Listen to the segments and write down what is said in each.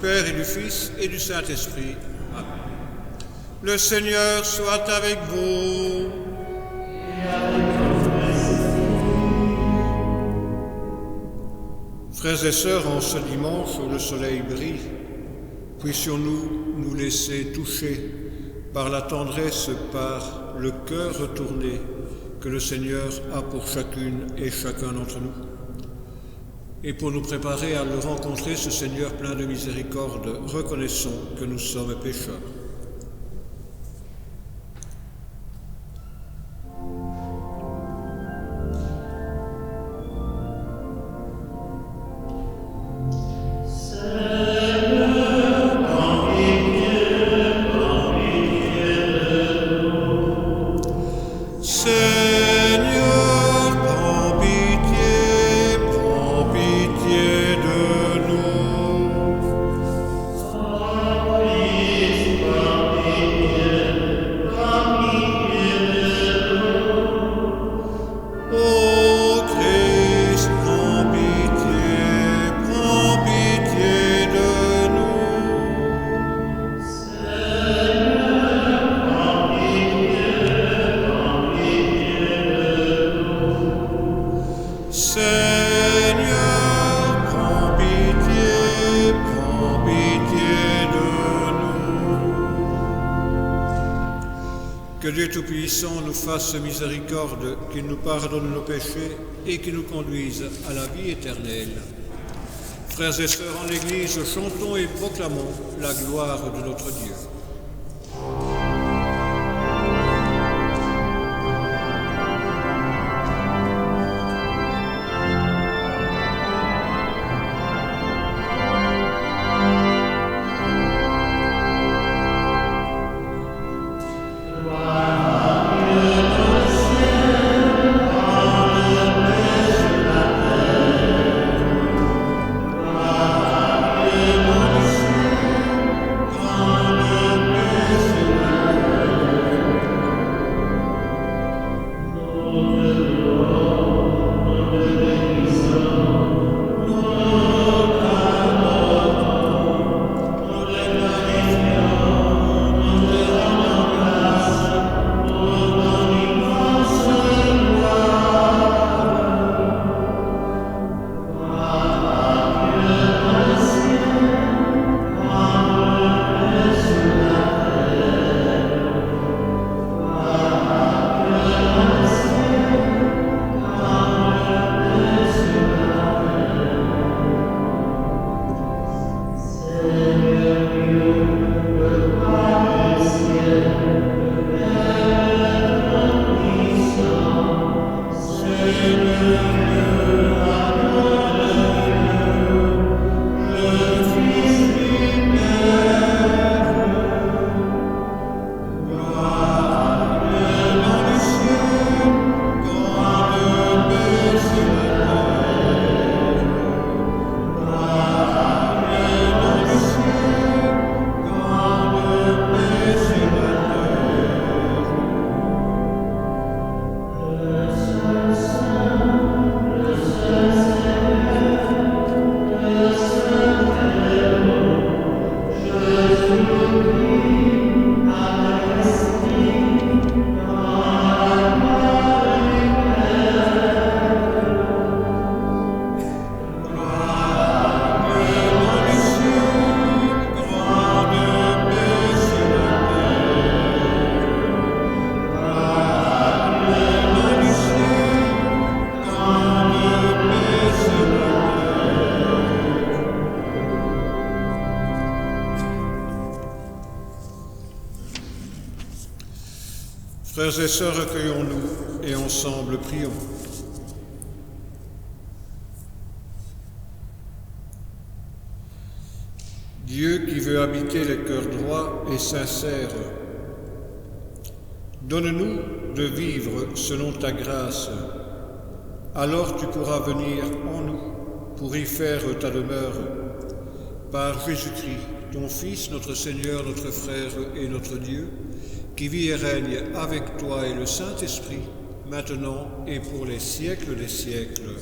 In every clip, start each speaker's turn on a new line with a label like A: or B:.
A: Père et du Fils et du Saint-Esprit. Amen. Le Seigneur soit avec vous. Frères et sœurs, en ce dimanche où le soleil brille, puissions-nous nous laisser toucher par la tendresse, par le cœur retourné que le Seigneur a pour chacune et chacun d'entre nous. Et pour nous préparer à le rencontrer, ce Seigneur plein de miséricorde, reconnaissons que nous sommes pécheurs. Que Dieu Tout-Puissant nous fasse miséricorde, qu'il nous pardonne nos péchés et qu'il nous conduise à la vie éternelle. Frères et sœurs en l'Église, chantons et proclamons la gloire de notre Dieu. Frères et sœurs, recueillons-nous et ensemble prions. Dieu qui veut habiter les cœurs droits et sincères, donne-nous de vivre selon ta grâce. Alors tu pourras venir en nous pour y faire ta demeure. Par Jésus-Christ, ton Fils, notre Seigneur, notre Frère et notre Dieu, qui vit et règne avec toi et le Saint-Esprit, maintenant et pour les siècles des siècles.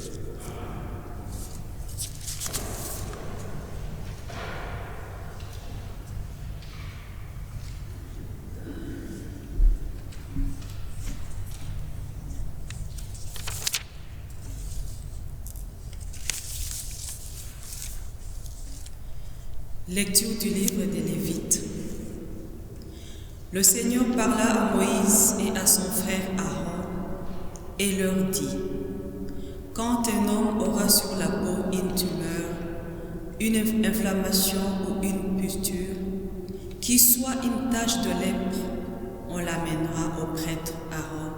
B: Lecture du livre des Lévites. Le Seigneur parla à Moïse et à son frère Aaron et leur dit: Quand un homme aura sur la peau une tumeur, une inflammation ou une pustuure, qui soit une tache de lèpre, on l'amènera au prêtre Aaron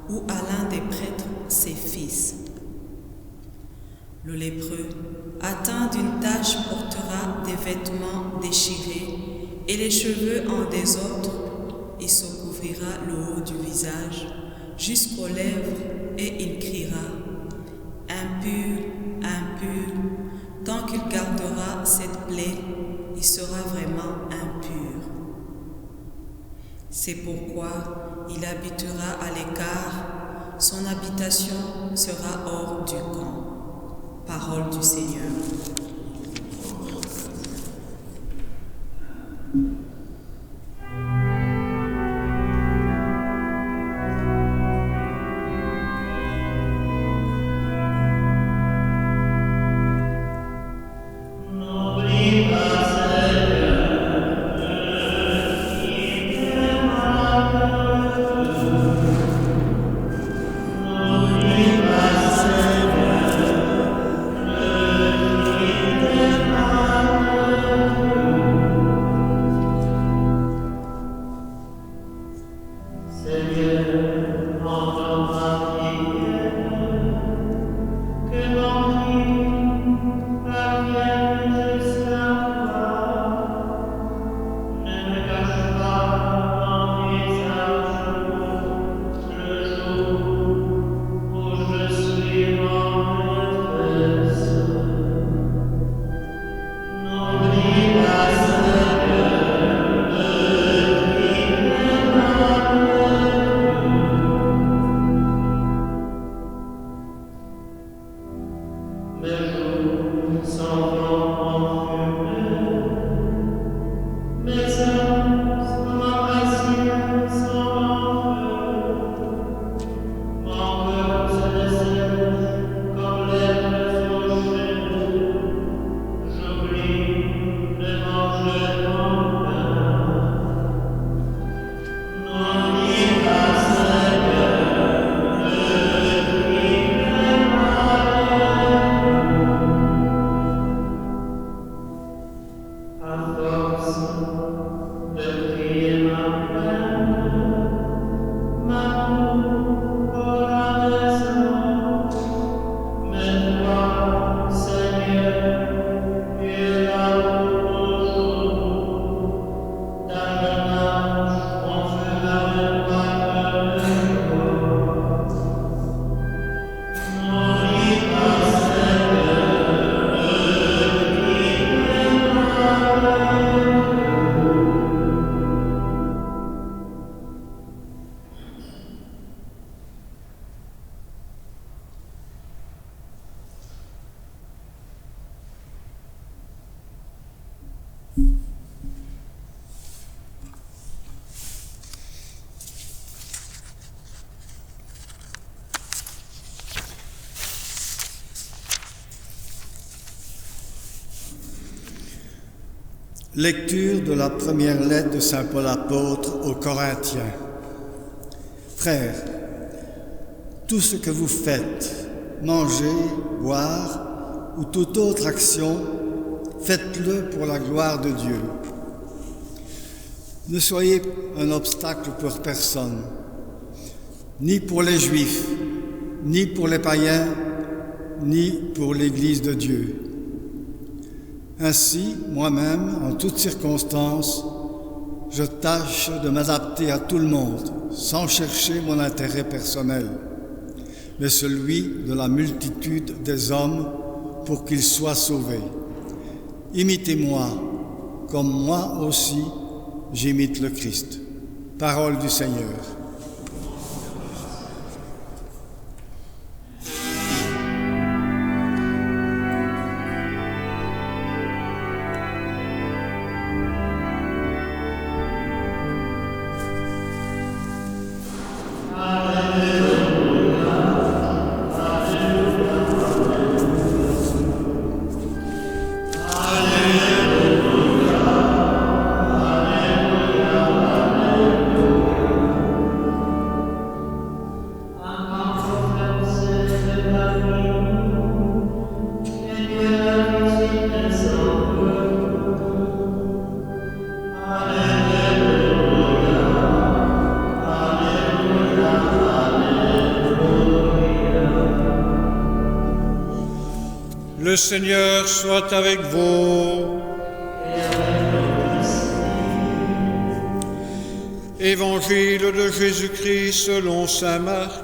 B: ou à l'un des prêtres, ses fils. Le lépreux, atteint d'une tache, portera des vêtements déchirés et les cheveux en désordre. Il se couvrira le haut du visage jusqu'aux lèvres et il criera: Impur, impur. Tant qu'il gardera cette plaie, il sera vraiment impur. C'est pourquoi il habitera à l'écart, son habitation sera hors du camp. Parole du Seigneur.
C: Lecture de la première lettre de saint Paul apôtre aux Corinthiens. Frères, tout ce que vous faites, manger, boire ou toute autre action, faites-le pour la gloire de Dieu. Ne soyez un obstacle pour personne, ni pour les Juifs, ni pour les païens, ni pour l'Église de Dieu. Ainsi, moi-même, en toutes circonstances, je tâche de m'adapter à tout le monde, sans chercher mon intérêt personnel, mais celui de la multitude des hommes pour qu'ils soient sauvés. Imitez-moi, comme moi aussi, j'imite le Christ. Parole du Seigneur.
D: Alléluia.
A: Le Seigneur soit avec vous. Évangile de Jésus-Christ selon saint Marc.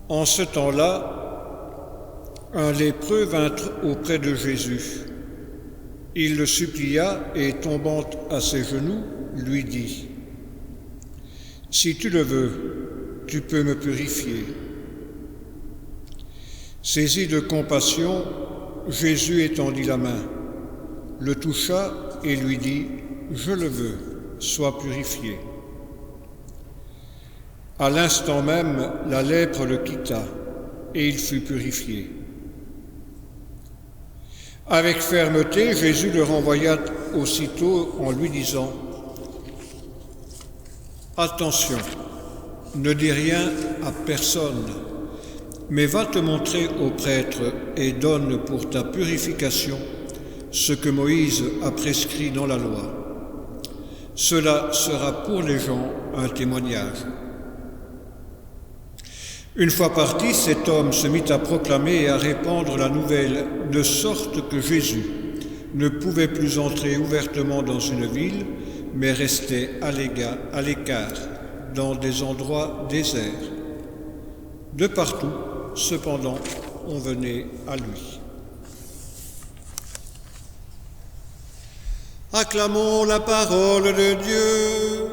A: En ce temps-là, un lépreux vint auprès de Jésus. Il le supplia et, tombant à ses genoux, lui dit : « Si tu le veux, tu peux me purifier. » Saisi de compassion, Jésus étendit la main, le toucha et lui dit : « Je le veux, sois purifié. » À l'instant même, la lèpre le quitta et il fut purifié. Avec fermeté, Jésus le renvoya aussitôt en lui disant : « Attention, ne dis rien à personne, mais va te montrer au prêtre et donne pour ta purification ce que Moïse a prescrit dans la loi. Cela sera pour les gens un témoignage. » Une fois parti, cet homme se mit à proclamer et à répandre la nouvelle, de sorte que Jésus ne pouvait plus entrer ouvertement dans une ville, mais restait à l'écart, dans des endroits déserts. De partout, cependant, on venait à lui. Acclamons la parole de Dieu.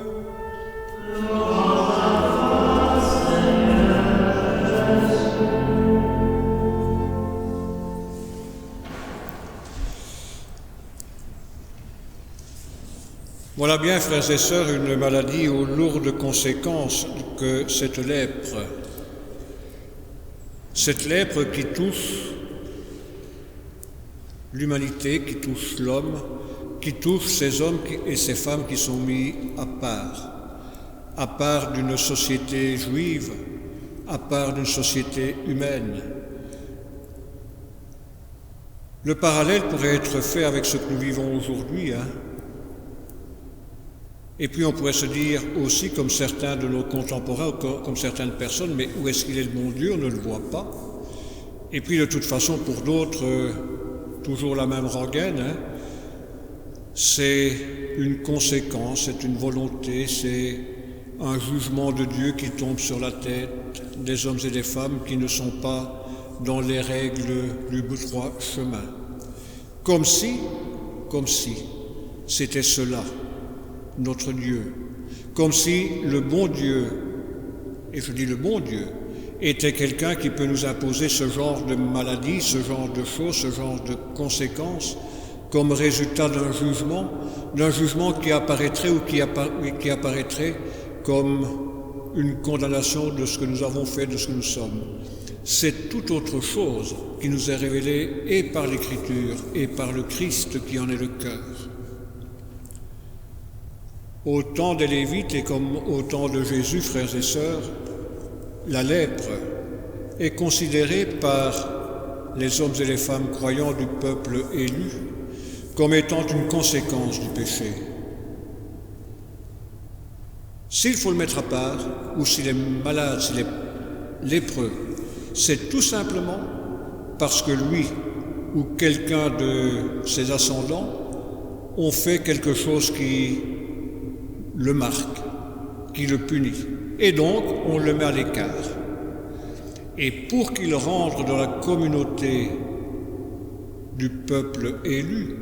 A: Voilà bien, frères et sœurs, une maladie aux lourdes conséquences que cette lèpre. Cette lèpre qui touche l'humanité, qui touche l'homme, qui touche ces hommes et ces femmes qui sont mis à part d'une société juive, à part d'une société humaine. Le parallèle pourrait être fait avec ce que nous vivons aujourd'hui, Et puis on pourrait se dire aussi, comme certains de nos contemporains, comme certaines personnes, mais où est-ce qu'il est le bon Dieu? On ne le voit pas. Et puis de toute façon, pour d'autres, toujours la même rengaine, c'est une conséquence, c'est une volonté, c'est un jugement de Dieu qui tombe sur la tête des hommes et des femmes qui ne sont pas dans les règles du droit chemin. Comme si c'était cela, notre Dieu. Comme si le bon Dieu, et je dis le bon Dieu, était quelqu'un qui peut nous imposer ce genre de maladie, ce genre de choses, ce genre de conséquences, comme résultat d'un jugement qui apparaîtrait ou qui apparaîtrait comme une condamnation de ce que nous avons fait, de ce que nous sommes. C'est tout autre chose qui nous est révélée et par l'Écriture et par le Christ qui en est le cœur. Au temps des Lévites et comme au temps de Jésus, frères et sœurs, la lèpre est considérée par les hommes et les femmes croyants du peuple élu comme étant une conséquence du péché. S'il faut le mettre à part, ou s'il est malade, s'il est lépreux, c'est tout simplement parce que lui ou quelqu'un de ses ascendants ont fait quelque chose qui le marque, qui le punit. Et donc, on le met à l'écart. Et pour qu'il rentre dans la communauté du peuple élu,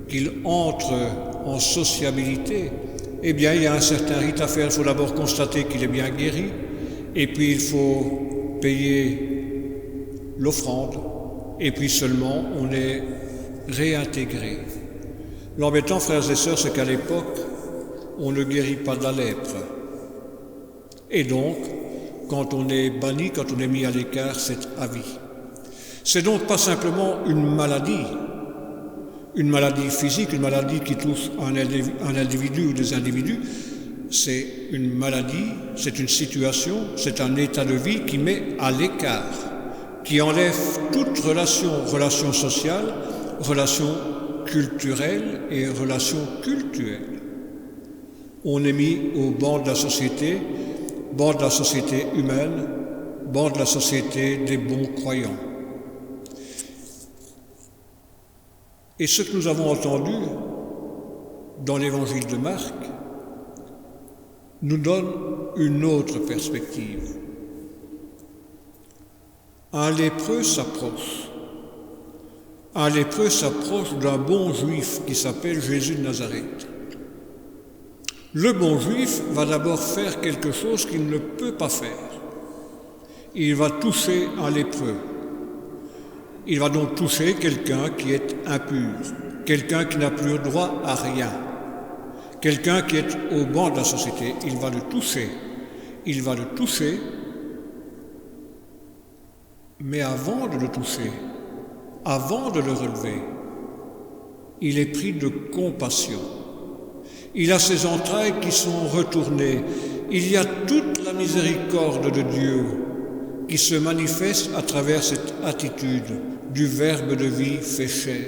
A: qu'il entre en sociabilité, eh bien, il y a un certain rite à faire. Il faut d'abord constater qu'il est bien guéri, et puis il faut payer l'offrande, et puis seulement on est réintégré. L'embêtant, frères et sœurs, c'est qu'à l'époque, on ne guérit pas de la lèpre. Et donc, quand on est banni, quand on est mis à l'écart, c'est à vie. C'est donc pas simplement une maladie physique, une maladie qui touche un individu ou des individus, c'est une maladie, c'est une situation, c'est un état de vie qui met à l'écart, qui enlève toute relation sociale, relation culturelle et relation cultuelle. On est mis au banc de la société banc de la société humaine, banc de la société des bons croyants. Et ce que nous avons entendu dans l'évangile de Marc nous donne une autre perspective. Un lépreux s'approche. Un lépreux s'approche d'un bon juif qui s'appelle Jésus de Nazareth. Le bon juif va d'abord faire quelque chose qu'il ne peut pas faire. Il va toucher un lépreux. Il va donc toucher quelqu'un qui est impur, quelqu'un qui n'a plus droit à rien, quelqu'un qui est au banc de la société. Il va le toucher. Il va le toucher, mais avant de le toucher, avant de le relever, il est pris de compassion. Il a ses entrailles qui sont retournées. Il y a toute la miséricorde de Dieu qui se manifeste à travers cette attitude du Verbe de vie fait chair.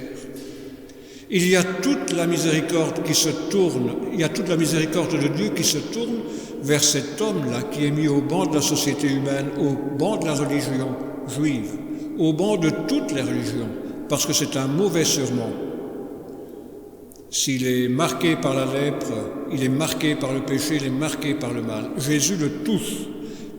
A: Il y a toute la miséricorde qui se tourne, il y a toute la miséricorde de Dieu qui se tourne vers cet homme-là qui est mis au banc de la société humaine, au banc de la religion juive, au banc de toutes les religions, parce que c'est un mauvais serment. S'il est marqué par la lèpre, il est marqué par le péché, il est marqué par le mal. Jésus le touche,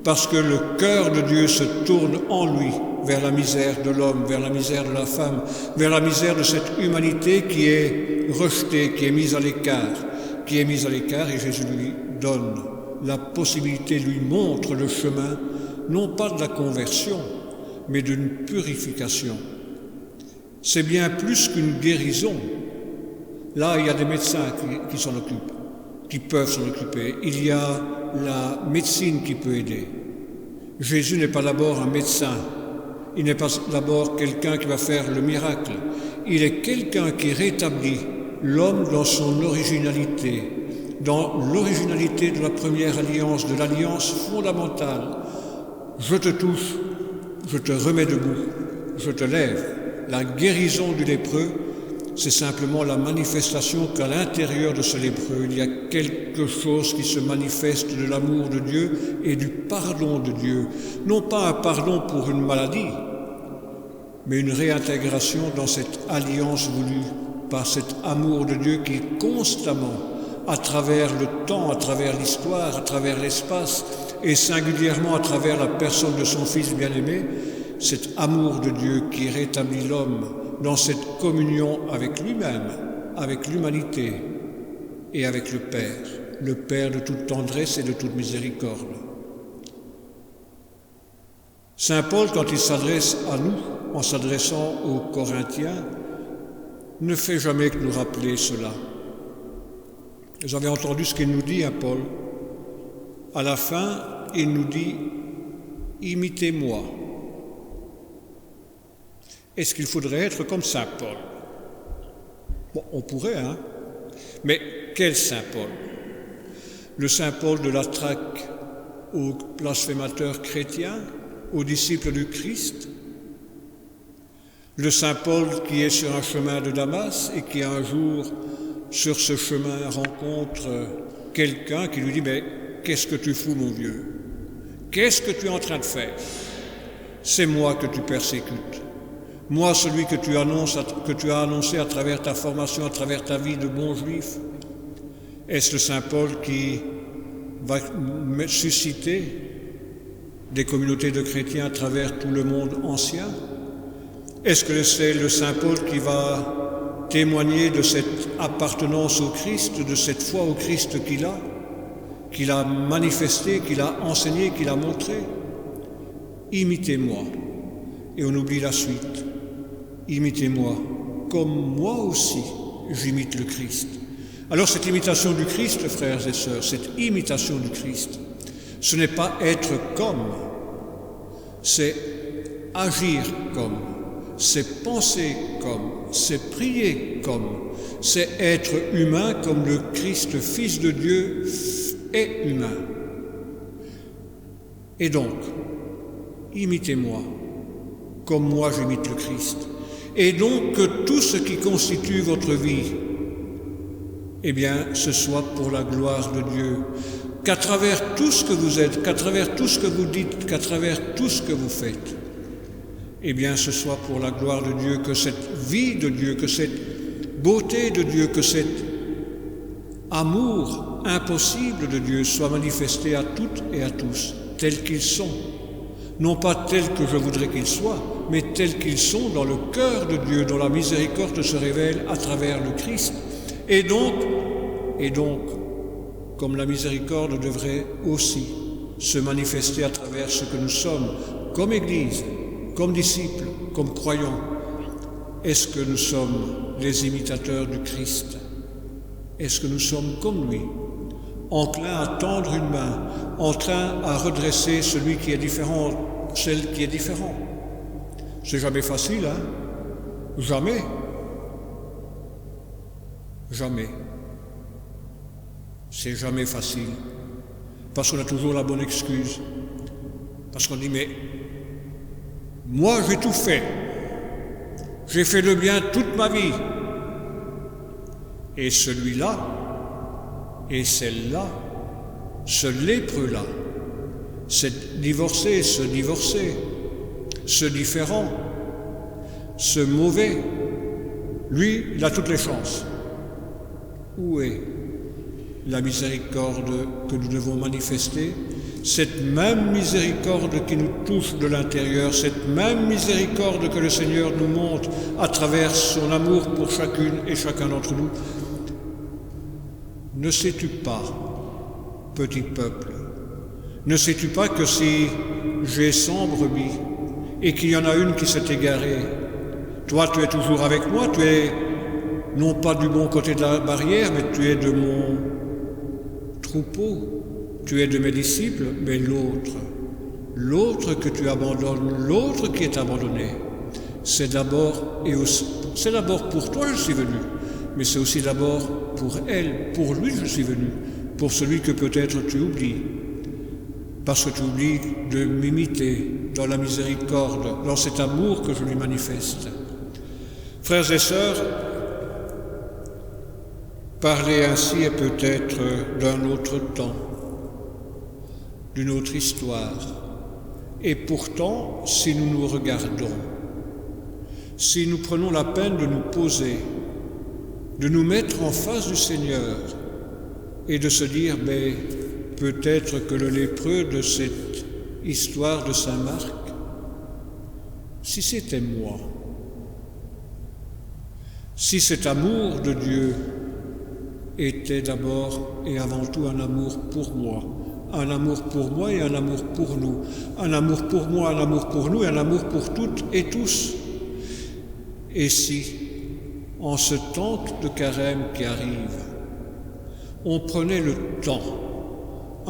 A: parce que le cœur de Dieu se tourne en lui vers la misère de l'homme, vers la misère de la femme, vers la misère de cette humanité qui est rejetée, qui est mise à l'écart, et Jésus lui donne la possibilité, lui montre le chemin, non pas de la conversion, mais d'une purification. C'est bien plus qu'une guérison. Là, il y a des médecins qui s'en occupent, qui peuvent s'en occuper. Il y a la médecine qui peut aider. Jésus n'est pas d'abord un médecin. Il n'est pas d'abord quelqu'un qui va faire le miracle. Il est quelqu'un qui rétablit l'homme dans son originalité, dans l'originalité de la première alliance, de l'alliance fondamentale. Je te touche, je te remets debout, je te lève. La guérison du lépreux, c'est simplement la manifestation qu'à l'intérieur de ce lépreux, il y a quelque chose qui se manifeste de l'amour de Dieu et du pardon de Dieu. Non pas un pardon pour une maladie, mais une réintégration dans cette alliance voulue par cet amour de Dieu qui constamment, à travers le temps, à travers l'histoire, à travers l'espace, et singulièrement à travers la personne de son Fils bien-aimé, cet amour de Dieu qui rétablit l'homme dans cette communion avec lui-même, avec l'humanité et avec le Père de toute tendresse et de toute miséricorde. Saint Paul, quand il s'adresse à nous, en s'adressant aux Corinthiens, ne fait jamais que nous rappeler cela. Vous avez entendu ce qu'il nous dit, hein, Paul. À la fin, il nous dit « Imitez-moi ». Est-ce qu'il faudrait être comme Saint Paul? Bon, on pourrait, hein. Mais quel Saint Paul? Le Saint Paul de la traque aux blasphémateurs chrétiens, aux disciples du Christ? Le Saint Paul qui est sur un chemin de Damas et qui un jour, sur ce chemin, rencontre quelqu'un qui lui dit « Mais qu'est-ce que tu fous, mon vieux? Qu'est-ce que tu es en train de faire? C'est moi que tu persécutes. Moi, celui que tu as annoncé à travers ta formation, à travers ta vie de bon juif. » Est-ce le Saint Paul qui va susciter des communautés de chrétiens à travers tout le monde ancien? Est-ce que c'est le Saint Paul qui va témoigner de cette appartenance au Christ, de cette foi au Christ qu'il a manifesté, qu'il a enseigné, qu'il a montré? Imitez-moi. Et on oublie la suite. Imitez-moi, comme moi aussi j'imite le Christ. Alors cette imitation du Christ, frères et sœurs, cette imitation du Christ, ce n'est pas être comme, c'est agir comme, c'est penser comme, c'est prier comme, c'est être humain comme le Christ, Fils de Dieu, est humain. Et donc, imitez-moi, comme moi j'imite le Christ. Et donc que tout ce qui constitue votre vie, eh bien, ce soit pour la gloire de Dieu. qu'à travers tout ce que vous êtes, qu'à travers tout ce que vous dites, qu'à travers tout ce que vous faites, eh bien ce soit pour la gloire de Dieu, que cette vie de Dieu, que cette beauté de Dieu, que cet amour impossible de Dieu soit manifesté à toutes et à tous, tels qu'ils sont. Non pas tels que je voudrais qu'ils soient, mais tels qu'ils sont dans le cœur de Dieu, dont la miséricorde se révèle à travers le Christ. Et donc, comme la miséricorde devrait aussi se manifester à travers ce que nous sommes, comme Église, comme disciples, comme croyants, est-ce que nous sommes les imitateurs du Christ? Est-ce que nous sommes comme lui, enclins à tendre une main, enclins à redresser celui qui est différent, celle qui est différent? C'est jamais facile, hein? Jamais. Jamais. C'est jamais facile. Parce qu'on a toujours la bonne excuse. Parce qu'on dit, mais moi j'ai tout fait. J'ai fait le bien toute ma vie. Et celui-là, et celle-là, ce lépreux-là, ce divorcé, ce différent, ce mauvais, lui, il a toutes les chances. Où est la miséricorde que nous devons manifester? Cette même miséricorde qui nous touche de l'intérieur, cette même miséricorde que le Seigneur nous montre à travers son amour pour chacune et chacun d'entre nous. Ne sais-tu pas, petit peuple, ne sais-tu pas que si j'ai 100 brebis et qu'il y en a une qui s'est égarée, toi tu es toujours avec moi, tu es non pas du bon côté de la barrière, mais tu es de mon troupeau, tu es de mes disciples, mais l'autre que tu abandonnes, l'autre qui est abandonné, c'est d'abord pour toi que je suis venu, mais c'est aussi d'abord pour elle, pour lui je suis venu, pour celui que peut-être tu oublies, parce que tu oublies de m'imiter dans la miséricorde, dans cet amour que je lui manifeste. Frères et sœurs, parler ainsi est peut-être d'un autre temps, d'une autre histoire. Et pourtant, si nous nous regardons, si nous prenons la peine de nous poser, de nous mettre en face du Seigneur et de se dire, mais peut-être que le lépreux de cette histoire de Saint Marc, si c'était moi, si cet amour de Dieu était d'abord et avant tout un amour pour moi et un amour pour nous, un amour pour moi, un amour pour nous et un amour pour toutes et tous. Et si, en ce temps de carême qui arrive, on prenait le temps,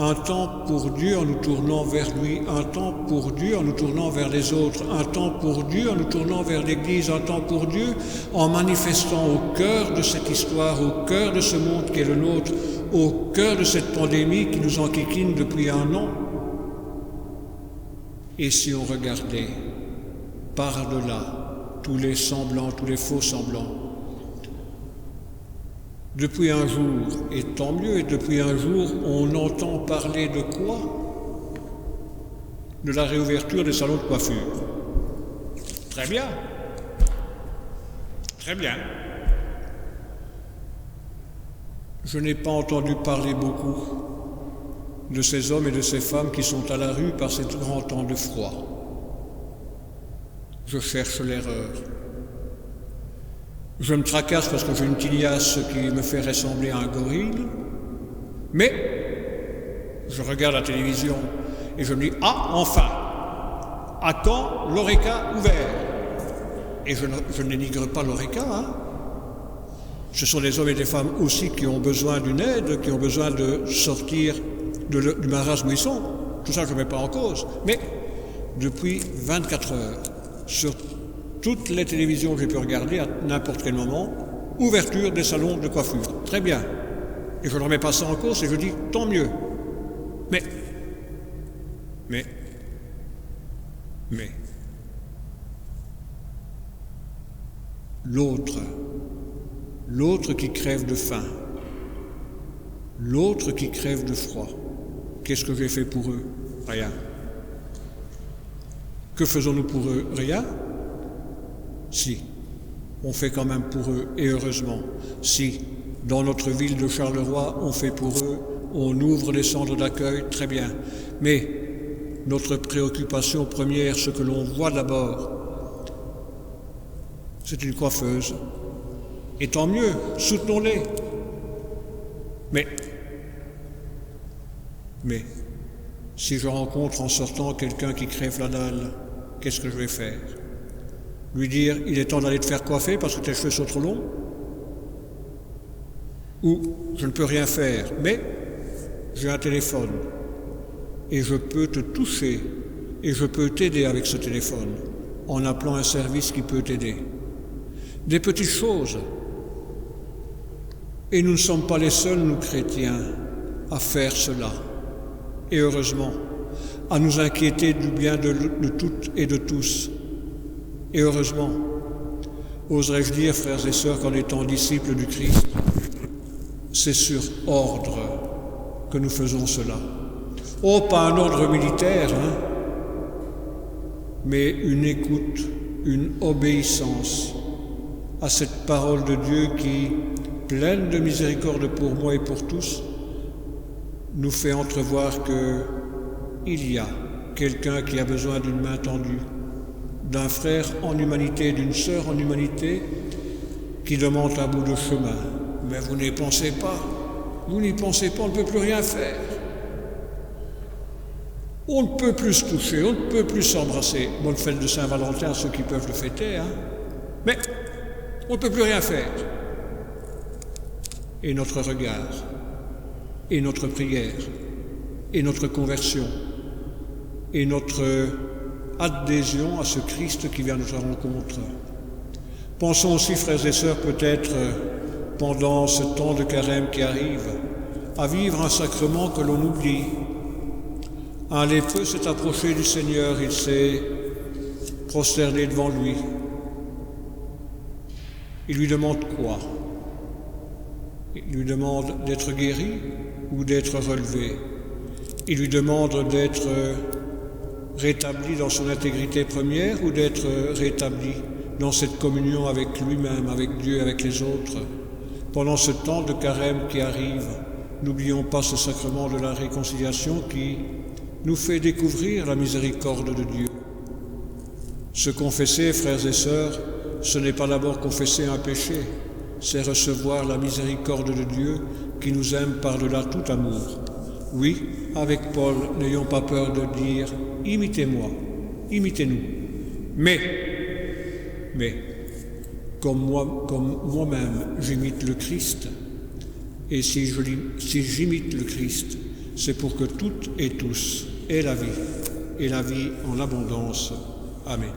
A: un temps pour Dieu en nous tournant vers lui, un temps pour Dieu en nous tournant vers les autres, un temps pour Dieu en nous tournant vers l'Église, un temps pour Dieu en manifestant au cœur de cette histoire, au cœur de ce monde qui est le nôtre, au cœur de cette pandémie qui nous enquiquine depuis 1 an. Et si on regardait par-delà tous les semblants, tous les faux semblants, depuis un jour, et tant mieux, et depuis un jour, on entend parler de quoi? De la réouverture des salons de coiffure. Très bien. Très bien. Je n'ai pas entendu parler beaucoup de ces hommes et de ces femmes qui sont à la rue par ces grands temps de froid. Je cherche l'erreur. Je me tracasse parce que j'ai une tiliasse qui me fait ressembler à un gorille, mais je regarde la télévision et je me dis « Ah, enfin! À quand l'Horeca ouvert ?» Et je ne dénigre pas l'Horeca, hein. Ce sont des hommes et des femmes aussi qui ont besoin d'une aide, qui ont besoin de sortir du marasme-buisson. Tout ça, je ne mets pas en cause. Mais depuis 24 heures, sur toutes les télévisions que j'ai pu regarder à n'importe quel moment, ouverture des salons de coiffure. Très bien. Et je ne remets pas ça en cause et je dis tant mieux. Mais, l'autre qui crève de faim, l'autre qui crève de froid, qu'est-ce que j'ai fait pour eux? Rien. Que faisons-nous pour eux? Rien. Si, on fait quand même pour eux, et heureusement. Si, dans notre ville de Charleroi, on fait pour eux, on ouvre les centres d'accueil, très bien. Mais notre préoccupation première, ce que l'on voit d'abord, c'est une coiffeuse. Et tant mieux, soutenons-les. Mais, si je rencontre en sortant quelqu'un qui crève la dalle, qu'est-ce que je vais faire? Lui dire, il est temps d'aller te faire coiffer parce que tes cheveux sont trop longs? Ou, je ne peux rien faire, mais j'ai un téléphone et je peux te toucher et je peux t'aider avec ce téléphone en appelant un service qui peut t'aider. Des petites choses. Et nous ne sommes pas les seuls, nous chrétiens, à faire cela. Et heureusement, à nous inquiéter du bien de toutes et de tous. Et heureusement, oserais-je dire, frères et sœurs, qu'en étant disciples du Christ, c'est sur ordre que nous faisons cela. Oh, pas un ordre militaire, mais une écoute, une obéissance à cette parole de Dieu qui, pleine de miséricorde pour moi et pour tous, nous fait entrevoir qu'il y a quelqu'un qui a besoin d'une main tendue, d'un frère en humanité, d'une sœur en humanité, qui demande un bout de chemin. Mais vous n'y pensez pas, on ne peut plus rien faire. On ne peut plus se toucher, on ne peut plus s'embrasser. Bonne fête de Saint-Valentin à ceux qui peuvent le fêter, mais on ne peut plus rien faire. Et notre regard, et notre prière, et notre conversion, et notre adhésion à ce Christ qui vient à notre rencontre. Pensons aussi, frères et sœurs, peut-être pendant ce temps de carême qui arrive, à vivre un sacrement que l'on oublie. Un lépreux s'est approché du Seigneur, il s'est prosterné devant lui. Il lui demande quoi? Il lui demande d'être guéri ou d'être relevé. Il lui demande d'être rétabli dans son intégrité première ou d'être rétabli dans cette communion avec lui-même, avec Dieu, avec les autres. Pendant ce temps de carême qui arrive, n'oublions pas ce sacrement de la réconciliation qui nous fait découvrir la miséricorde de Dieu. Se confesser, frères et sœurs, ce n'est pas d'abord confesser un péché, c'est recevoir la miséricorde de Dieu qui nous aime par-delà tout amour. Oui, avec Paul, n'ayons pas peur de dire « imitez-moi, imitez-nous ». Mais, comme moi-même, j'imite le Christ, et si j'imite le Christ, c'est pour que toutes et tous aient la vie, et la vie en abondance. Amen.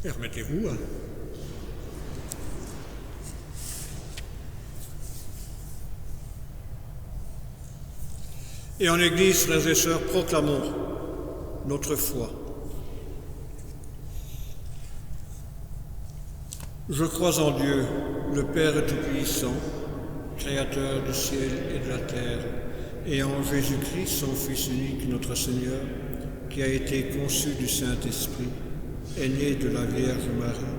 A: Et remettez-vous. Et en Église, frères et sœurs, proclamons notre foi. Je crois en Dieu, le Père Tout-Puissant, Créateur du ciel et de la terre, et en Jésus-Christ, son Fils unique, notre Seigneur, qui a été conçu du Saint-Esprit, est né de la Vierge Marie,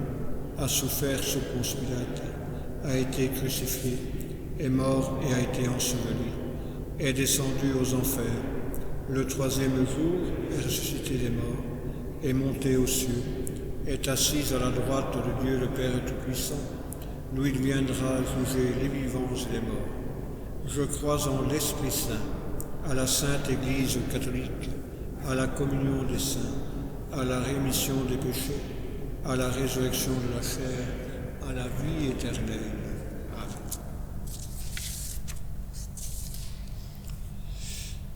A: a souffert sous Ponce Pilate, a été crucifié, est mort et a été enseveli, est descendu aux enfers. Le troisième jour est ressuscité des morts, est monté aux cieux, est assis à la droite de Dieu le Père Tout-Puissant, d'où il viendra juger les vivants et les morts. Je crois en l'Esprit Saint, à la Sainte Église catholique, à la communion des saints, à la rémission des péchés, à la résurrection de la chair, à la vie éternelle. Amen.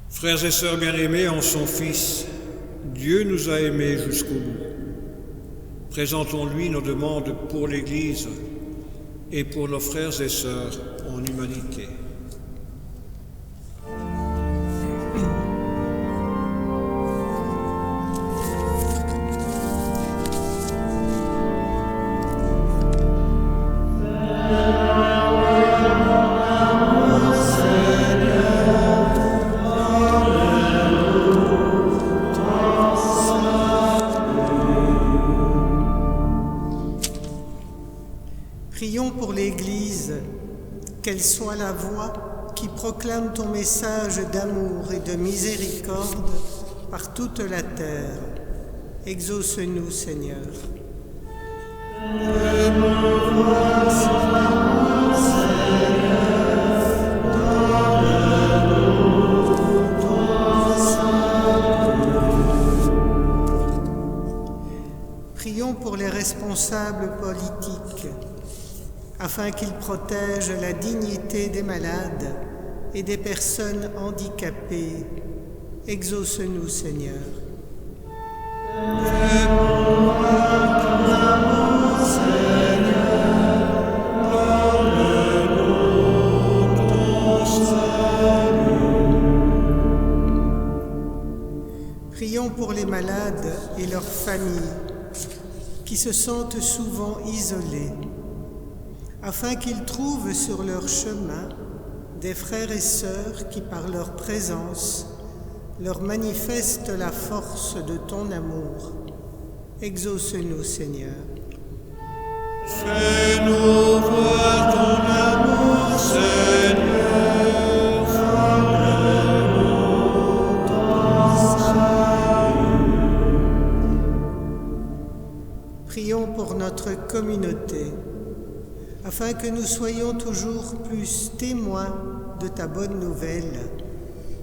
A: Frères et sœurs bien-aimés en son Fils, Dieu nous a aimés jusqu'au bout. Présentons-lui nos demandes pour l'Église et pour nos frères et sœurs en humanité.
D: Prions pour l'Église, qu'elle soit la voix qui proclame ton message d'amour et de miséricorde par toute la terre. Exauce-nous, Seigneur. Prions pour les responsables politiques, afin qu'ils protègent la dignité des malades et des personnes handicapées. Exauce-nous, Seigneur. Prions pour les malades et leurs familles, qui se sentent souvent isolés, afin qu'ils trouvent sur leur chemin des frères et sœurs qui, par leur présence, leur manifestent la force de ton amour. Exauce-nous, Seigneur.
A: Fais-nous voir ton amour, Seigneur. Donne-nous ton salut.
D: Prions pour notre communauté, afin que nous soyons toujours plus témoins de ta bonne nouvelle.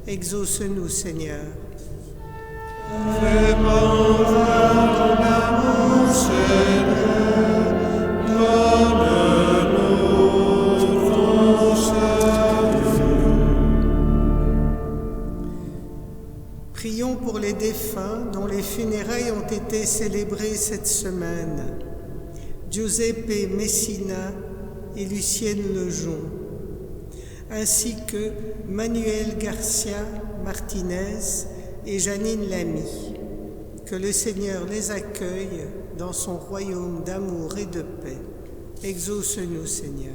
D: Exauce-nous, Seigneur.
A: Fais-moi voir ton amour, Seigneur. Donne-nous ton salut.
D: Prions pour les défunts dont les funérailles ont été célébrées cette semaine. Giuseppe Messina et Lucienne Lejon, ainsi que Manuel Garcia Martinez et Janine Lamy. Que le Seigneur les accueille dans son royaume d'amour et de paix. Exauce-nous, Seigneur.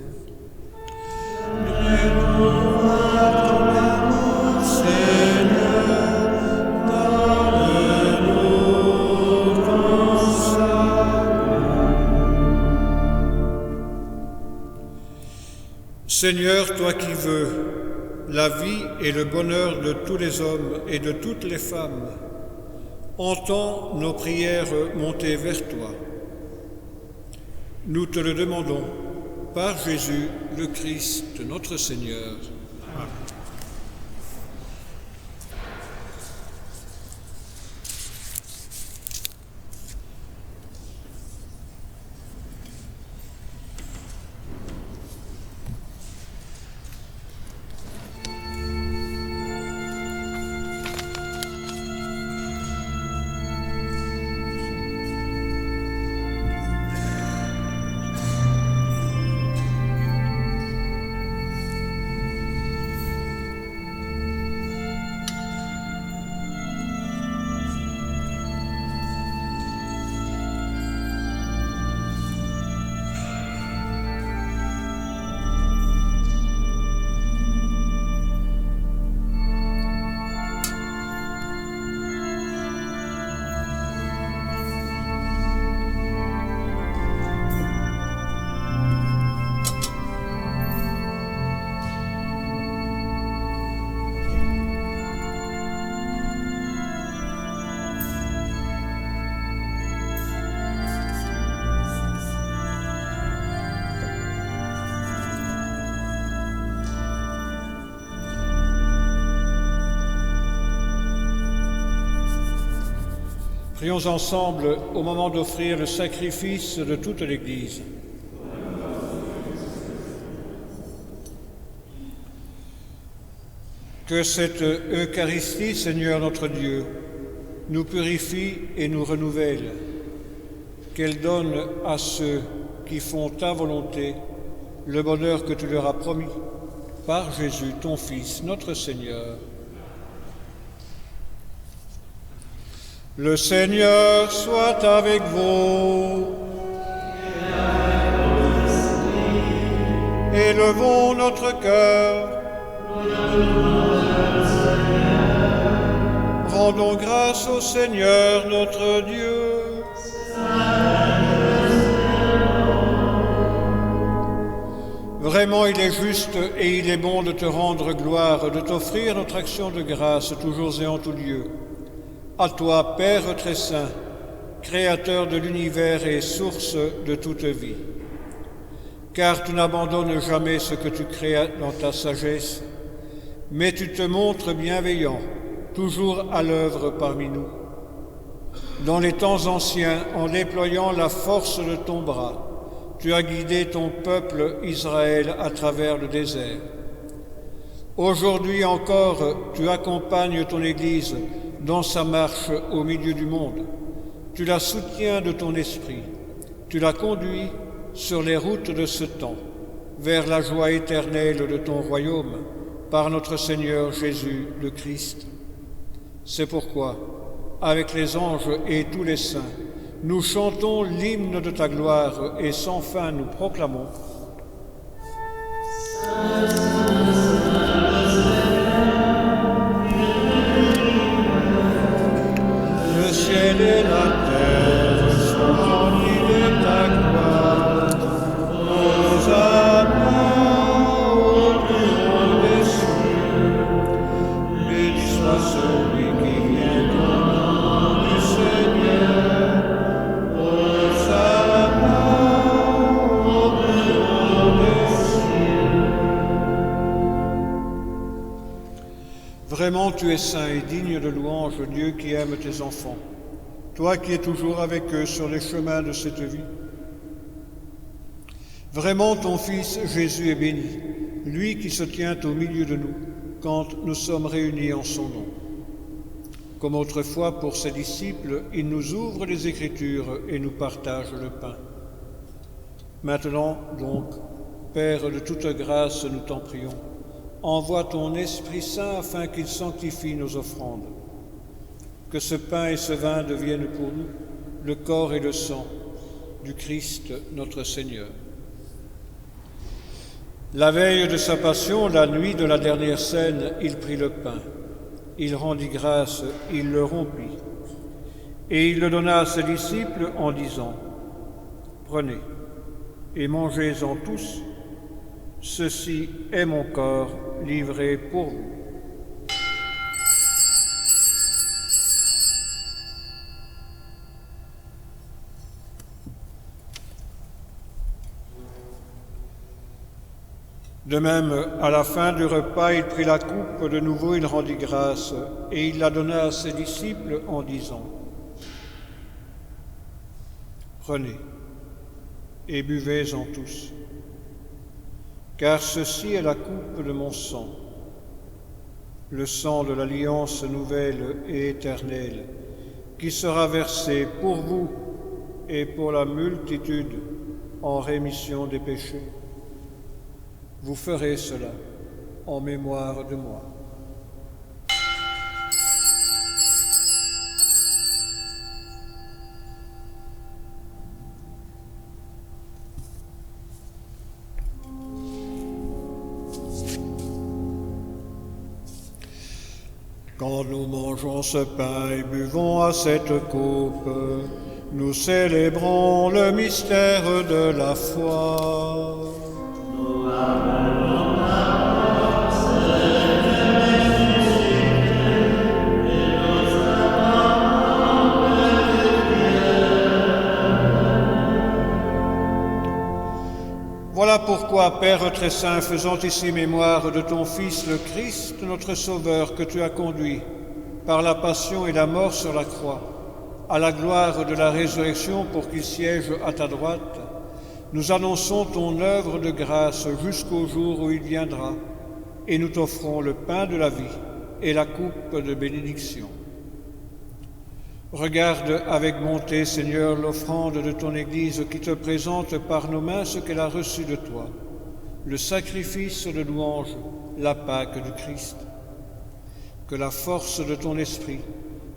A: Fais-nous voir ton amour, Seigneur. Donne-nous ton salut. Seigneur, toi qui veux la vie et le bonheur de tous les hommes et de toutes les femmes, entends nos prières montées vers toi. Nous te le demandons par Jésus le Christ, notre Seigneur. Amen. Prions ensemble au moment d'offrir le sacrifice de toute l'Église. Que cette Eucharistie, Seigneur notre Dieu, nous purifie et nous renouvelle, qu'elle donne à ceux qui font ta volonté le bonheur que tu leur as promis, par Jésus, ton Fils, notre Seigneur. Le Seigneur soit avec vous. Élevons notre cœur. Rendons grâce au Seigneur notre Dieu. Vraiment, il est juste et il est bon de te rendre gloire, de t'offrir notre action de grâce toujours et en tout lieu. À toi, Père très saint, Créateur de l'univers et source de toute vie. Car tu n'abandonnes jamais ce que tu crées dans ta sagesse, mais tu te montres bienveillant, toujours à l'œuvre parmi nous. Dans les temps anciens, en déployant la force de ton bras, tu as guidé ton peuple Israël à travers le désert. Aujourd'hui encore, tu accompagnes ton Église dans sa marche au milieu du monde. Tu la soutiens de ton esprit. Tu la conduis sur les routes de ce temps, vers la joie éternelle de ton royaume, par notre Seigneur Jésus le Christ. C'est pourquoi, avec les anges et tous les saints, nous chantons l'hymne de ta gloire et sans fin nous proclamons. Le ciel et la terre sont remplis de ta gloire. Hosanna au plus haut des cieux. Béni soit celui qui vient au nom du Seigneur. Hosanna au plus haut des cieux. Vraiment, tu es saint et digne de louange, Dieu qui aime tes enfants. Toi qui es toujours avec eux sur les chemins de cette vie. Vraiment, ton Fils Jésus est béni, lui qui se tient au milieu de nous quand nous sommes réunis en son nom. Comme autrefois pour ses disciples, il nous ouvre les Écritures et nous partage le pain. Maintenant, donc, Père de toute grâce, nous t'en prions, envoie ton Esprit Saint afin qu'il sanctifie nos offrandes. Que ce pain et ce vin deviennent pour nous le corps et le sang du Christ notre Seigneur. La veille de sa passion, la nuit de la dernière scène, il prit le pain, il rendit grâce, il le rompit, et il le donna à ses disciples en disant : « Prenez et mangez-en tous, ceci est mon corps livré pour vous. » De même, à la fin du repas, il prit la coupe, de nouveau il rendit grâce, et il la donna à ses disciples en disant : « Prenez et buvez-en tous, car ceci est la coupe de mon sang, le sang de l'alliance nouvelle et éternelle, qui sera versé pour vous et pour la multitude en rémission des péchés. Vous ferez cela en mémoire de moi. » Quand nous mangeons ce pain et buvons à cette coupe, nous célébrons le mystère de la foi. Voilà pourquoi, Père très saint, faisant ici mémoire de ton Fils le Christ, notre Sauveur, que tu as conduit par la passion et la mort sur la croix, à la gloire de la résurrection pour qu'il siège à ta droite, nous annonçons ton œuvre de grâce jusqu'au jour où il viendra, et nous t'offrons le pain de la vie et la coupe de bénédiction. Regarde avec bonté, Seigneur, l'offrande de ton Église qui te présente par nos mains ce qu'elle a reçu de toi, le sacrifice de louange, la Pâque du Christ. Que la force de ton esprit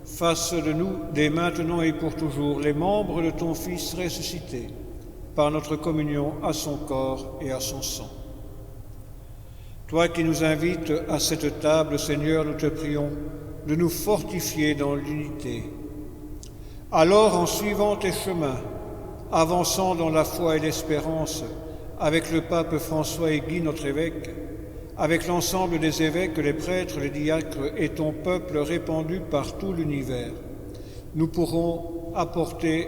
A: fasse de nous, dès maintenant et pour toujours, les membres de ton Fils ressuscité, par notre communion à son corps et à son sang. Toi qui nous invites à cette table, Seigneur, nous te prions de nous fortifier dans l'unité. Alors, en suivant tes chemins, avançant dans la foi et l'espérance, avec le pape François et Guy, notre évêque, avec l'ensemble des évêques, les prêtres, les diacres et ton peuple répandu par tout l'univers, nous pourrons apporter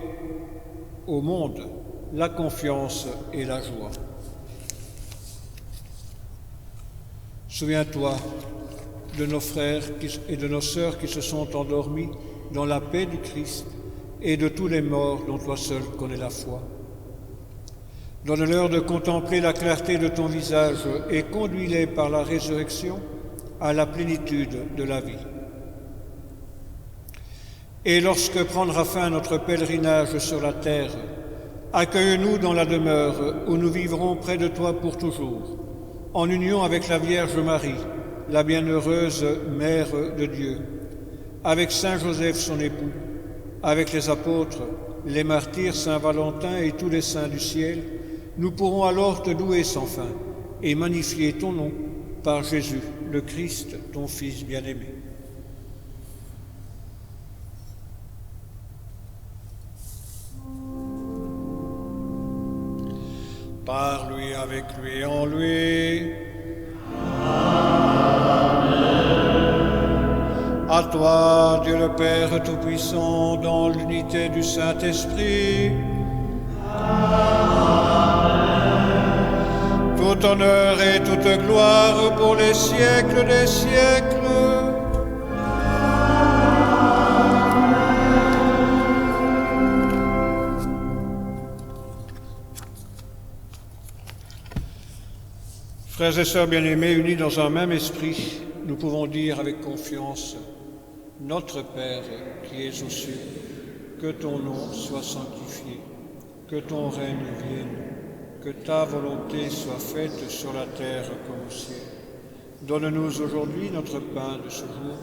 A: au monde la confiance et la joie. Souviens-toi de nos frères et de nos sœurs qui se sont endormis dans la paix du Christ et de tous les morts dont toi seul connais la foi. Donne-leur de contempler la clarté de ton visage et conduis-les par la résurrection à la plénitude de la vie. Et lorsque prendra fin notre pèlerinage sur la terre, accueille-nous dans la demeure où nous vivrons près de toi pour toujours, en union avec la Vierge Marie, la bienheureuse Mère de Dieu, avec Saint Joseph son époux, avec les apôtres, les martyrs, Saint Valentin et tous les saints du ciel. Nous pourrons alors te louer sans fin et magnifier ton nom par Jésus, le Christ, ton Fils bien-aimé. Par lui, avec lui, en lui. À toi, Dieu le Père Tout-Puissant, dans l'unité du Saint-Esprit. Tout honneur et toute gloire pour les siècles des siècles. Frères et sœurs bien-aimés, unis dans un même esprit, nous pouvons dire avec confiance: Notre Père qui es aux cieux, que ton nom soit sanctifié, que ton règne vienne, que ta volonté soit faite sur la terre comme au ciel. Donne-nous aujourd'hui notre pain de ce jour.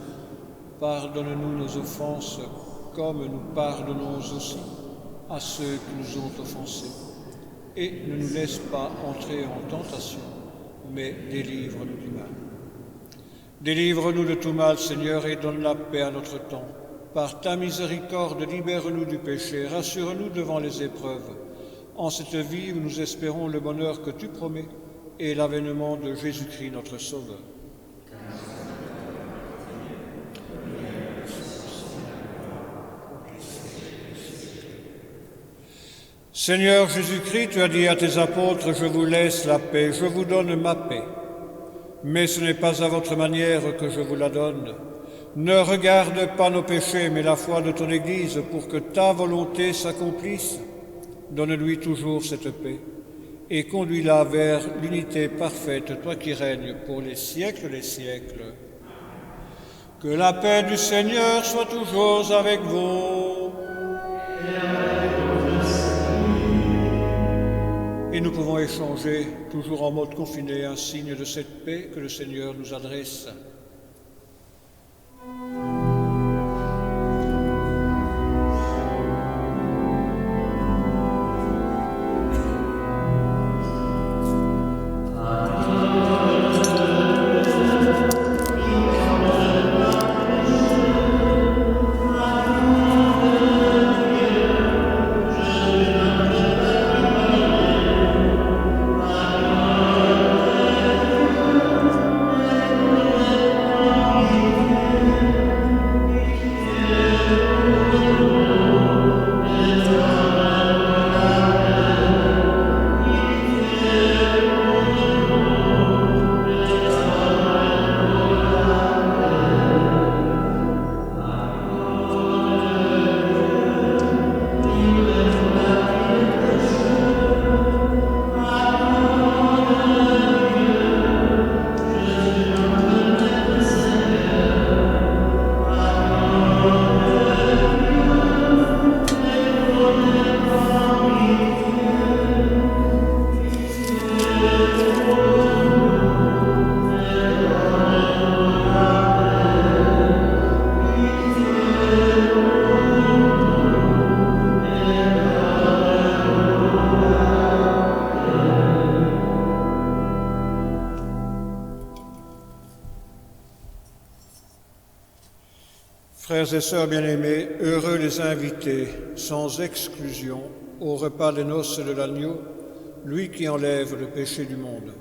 A: Pardonne-nous nos offenses, comme nous pardonnons aussi à ceux qui nous ont offensés. Et ne nous laisse pas entrer en tentation, mais délivre-nous du mal. Délivre-nous de tout mal, Seigneur, et donne la paix à notre temps. Par ta miséricorde, libère-nous du péché, rassure-nous devant les épreuves. En cette vie où nous espérons le bonheur que tu promets et l'avènement de Jésus-Christ, notre Sauveur. Seigneur Jésus-Christ, tu as dit à tes apôtres: je vous laisse la paix, je vous donne ma paix. Mais ce n'est pas à votre manière que je vous la donne. Ne regarde pas nos péchés, mais la foi de ton Église, pour que ta volonté s'accomplisse. Donne-lui toujours cette paix et conduis-la vers l'unité parfaite, toi qui règnes pour les siècles des siècles. Que la paix du Seigneur soit toujours avec vous. Et nous pouvons échanger, toujours en mode confiné, un signe de cette paix que le Seigneur nous adresse. Frères et sœurs bien-aimés, heureux les invités, sans exclusion, au repas des noces de l'agneau, lui qui enlève le péché du monde.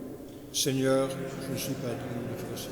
A: Seigneur, je ne suis pas digne de faire ça.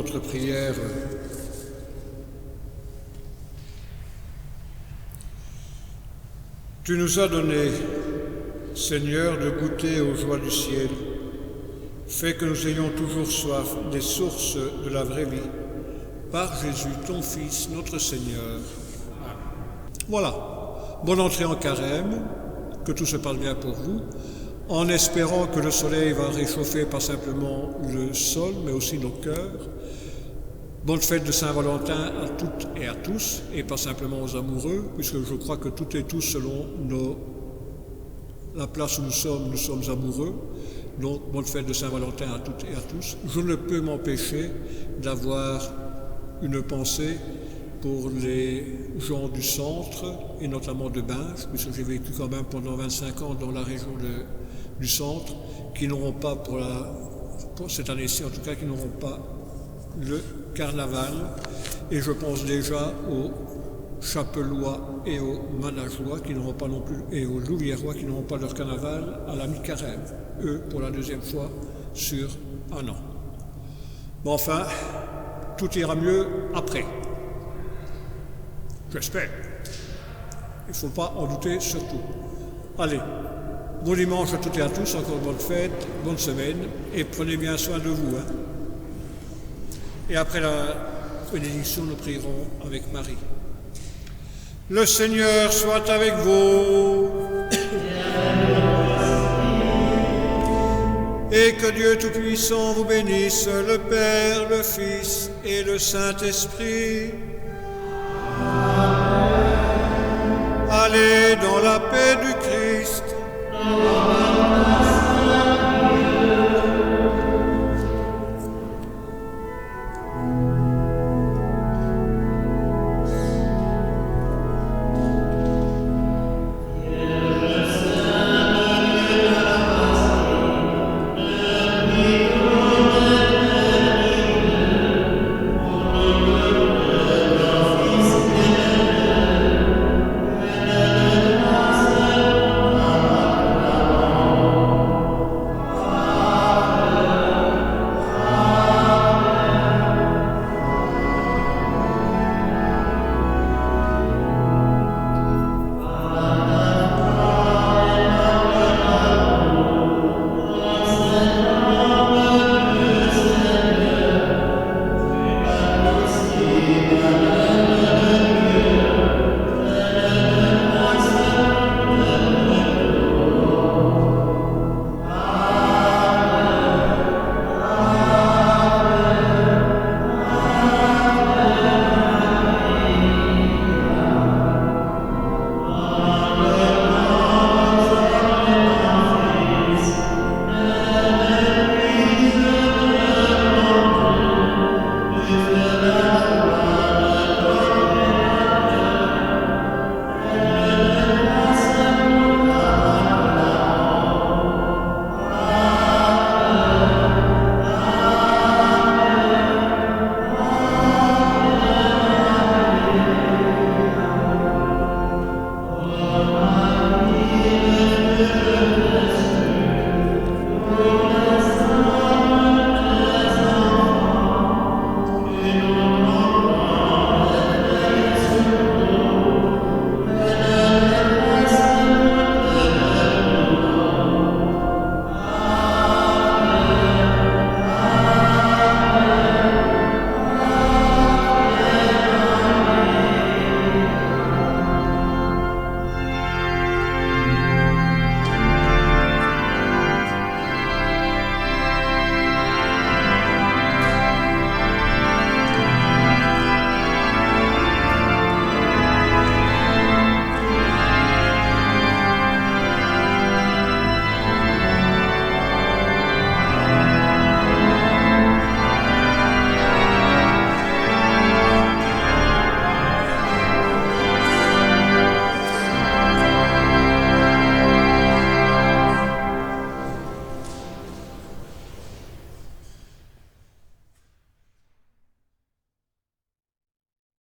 A: notre prière. Tu nous as donné, Seigneur, de goûter aux joies du ciel. Fais que nous ayons toujours soif des sources de la vraie vie. Par Jésus, ton Fils, notre Seigneur. Voilà. Bonne entrée en carême, que tout se passe bien pour vous, en espérant que le soleil va réchauffer pas simplement le sol, mais aussi nos cœurs. Bonne fête de Saint-Valentin à toutes et à tous, et pas simplement aux amoureux, puisque je crois que toutes et tous, selon la place où nous sommes amoureux. Donc, bonne fête de Saint-Valentin à toutes et à tous. Je ne peux m'empêcher d'avoir une pensée pour les gens du centre, et notamment de Binche, puisque j'ai vécu quand même pendant 25 ans dans la région du centre, qui n'auront pas, pour cette année-ci en tout cas, qui n'auront pas le carnaval. Et je pense déjà aux Chapelois et aux Manageois qui n'auront pas non plus, et aux Louviérois qui n'auront pas leur carnaval à la mi-carême, eux pour la deuxième fois sur un an. Mais enfin, tout ira mieux après. J'espère. Il ne faut pas en douter surtout. Allez, bon dimanche à toutes et à tous, encore bonne fête, bonne semaine, et prenez bien soin de vous. Et après la bénédiction, nous prierons avec Marie. Le Seigneur soit avec vous. Et que Dieu Tout-Puissant vous bénisse, le Père, le Fils et le Saint-Esprit. Allez dans